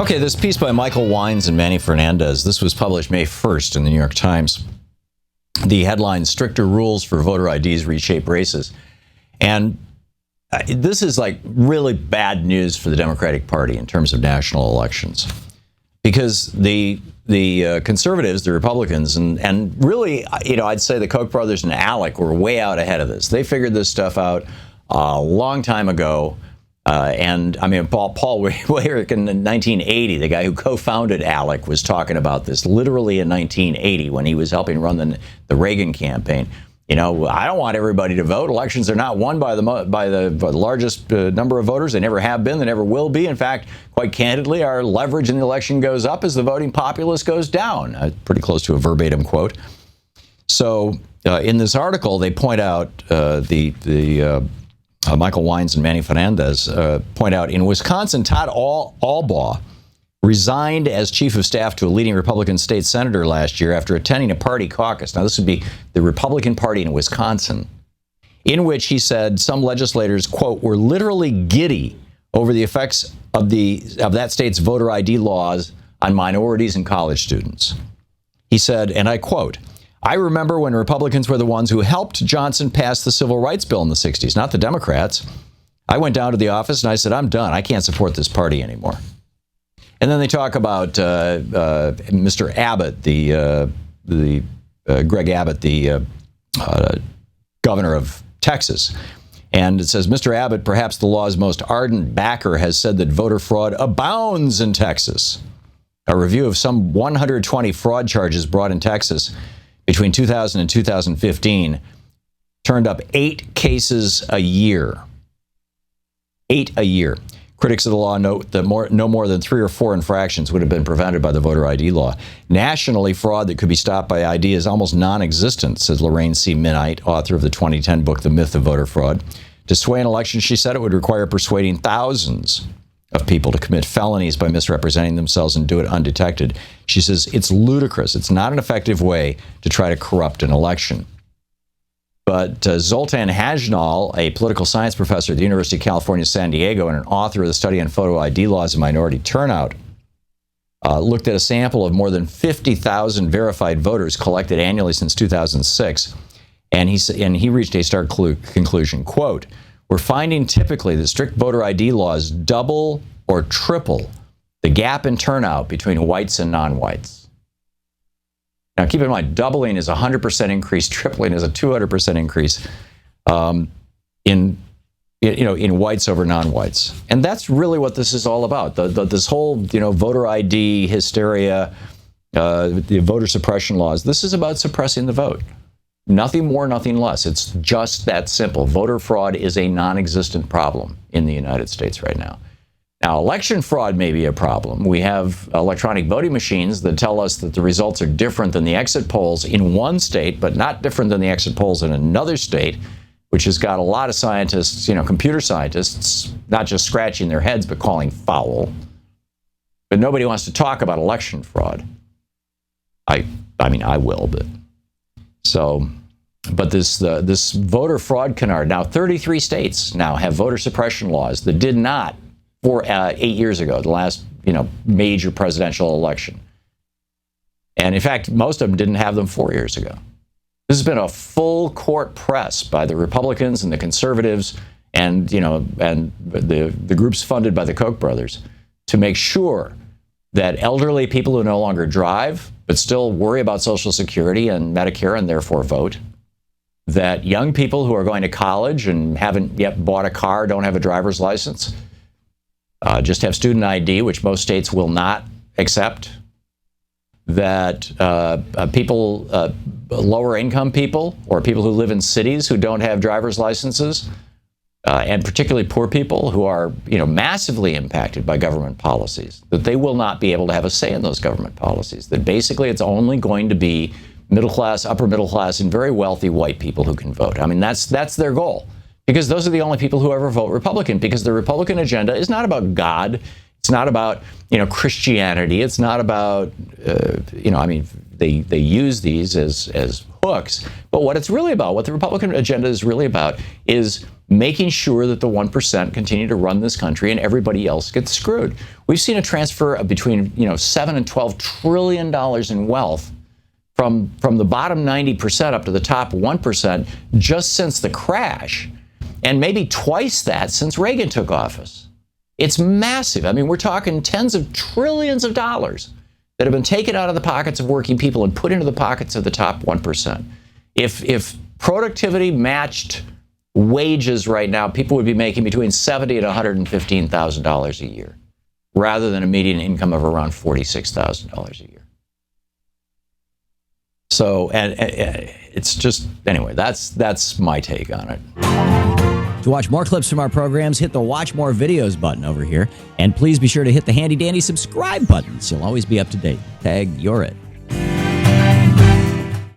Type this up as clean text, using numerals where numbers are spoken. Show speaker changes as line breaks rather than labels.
Okay, this piece by Michael Wines and Manny Fernandez, this was published May 1st in the New York Times. The headline, "Stricter Rules for Voter IDs Reshape Races." And this is like really bad news for the Democratic Party in terms of national elections. Because the conservatives, the Republicans, and really, I'd say the Koch brothers and ALEC were way out ahead of this. They figured this stuff out a long time ago. And I mean, Paul Weyrich in 1980, the guy who co-founded ALEC, was talking about this literally in 1980 when he was helping run the Reagan campaign. I don't want everybody to vote. Elections are not won by the largest number of voters. They never have been. They never will be. In fact, quite candidly, our leverage in the election goes up as the voting populace goes down. Pretty close to a verbatim quote. So in this article, they point out Michael Wines and Manny Fernandez point out, in Wisconsin, Todd Albaugh resigned as chief of staff to a leading Republican state senator last year after attending a party caucus. Now, this would be the Republican Party in Wisconsin, in which he said some legislators, quote, were literally giddy over the effects of that state's voter ID laws on minorities and college students. He said, and I quote, "I remember when Republicans were the ones who helped Johnson pass the Civil Rights Bill in the 60s, not the Democrats. I went down to the office and I said, I'm done. I can't support this party anymore." And then they talk about Mr. Abbott, Greg Abbott, the governor of Texas. And it says, Mr. Abbott, perhaps the law's most ardent backer, has said that voter fraud abounds in Texas. A review of some 120 fraud charges brought in Texas between 2000 and 2015 turned up 8 cases a year. 8 a year. Critics of the law note that no more than 3 or 4 infractions would have been prevented by the voter ID law. Nationally, fraud that could be stopped by ID is almost non-existent, says Lorraine C. Minite, author of the 2010 book, The Myth of Voter Fraud. To sway an election, she said, it would require persuading thousands of people to commit felonies by misrepresenting themselves and do it undetected. She says it's ludicrous. It's not an effective way to try to corrupt an election. But Zoltan Hajnal, a political science professor at the University of California, San Diego, and an author of the study on photo ID laws and minority turnout, looked at a sample of more than 50,000 verified voters collected annually since 2006, and he reached a stark conclusion. Quote, "We're finding typically that strict voter ID laws double or triple the gap in turnout between whites and non-whites." Now, keep in mind, doubling is a 100% increase, tripling is a 200% increase in whites over non-whites, and that's really what this is all about. This whole voter ID hysteria, the voter suppression laws. This is about suppressing the vote. Nothing more, nothing less. It's just that simple. Voter fraud is a non-existent problem in the United States right now. Now, election fraud may be a problem. We have electronic voting machines that tell us that the results are different than the exit polls in one state, but not different than the exit polls in another state, which has got a lot of scientists, computer scientists, not just scratching their heads, but calling foul. But nobody wants to talk about election fraud. I mean, I will, but... So, but this voter fraud canard, now 33 states now have voter suppression laws that did not 8 years ago, the last major presidential election. And in fact, most of them didn't have them 4 years ago. This has been a full court press by the Republicans and the conservatives and the groups funded by the Koch brothers to make sure that elderly people who no longer drive but still worry about Social Security and Medicare and therefore vote, that young people who are going to college and haven't yet bought a car, don't have a driver's license, just have student ID, which most states will not accept, that people, lower income people or people who live in cities who don't have driver's licenses, and particularly poor people who are massively impacted by government policies, that they will not be able to have a say in those government policies, that basically it's only going to be middle class, upper middle class, and very wealthy white people who can vote. I mean, that's their goal, because those are the only people who ever vote Republican, because the Republican agenda is not about God. It's not about, Christianity. It's not about, they use these as hooks. But what it's really about, what the Republican agenda is really about, is making sure that the 1% continue to run this country and everybody else gets screwed. We've seen a transfer of between, $7 and $12 trillion in wealth from the bottom 90% up to the top 1% just since the crash, and maybe twice that since Reagan took office. It's massive. I mean, we're talking tens of trillions of dollars that have been taken out of the pockets of working people and put into the pockets of the top 1%. If productivity matched wages right now, people would be making between $70,000 and $115,000 a year, rather than a median income of around $46,000 a year. So, and it's just, anyway, that's my take on it.
To watch more clips from our programs, hit the Watch More Videos button over here. And please be sure to hit the handy-dandy subscribe button so you'll always be up to date. Tag, you're it.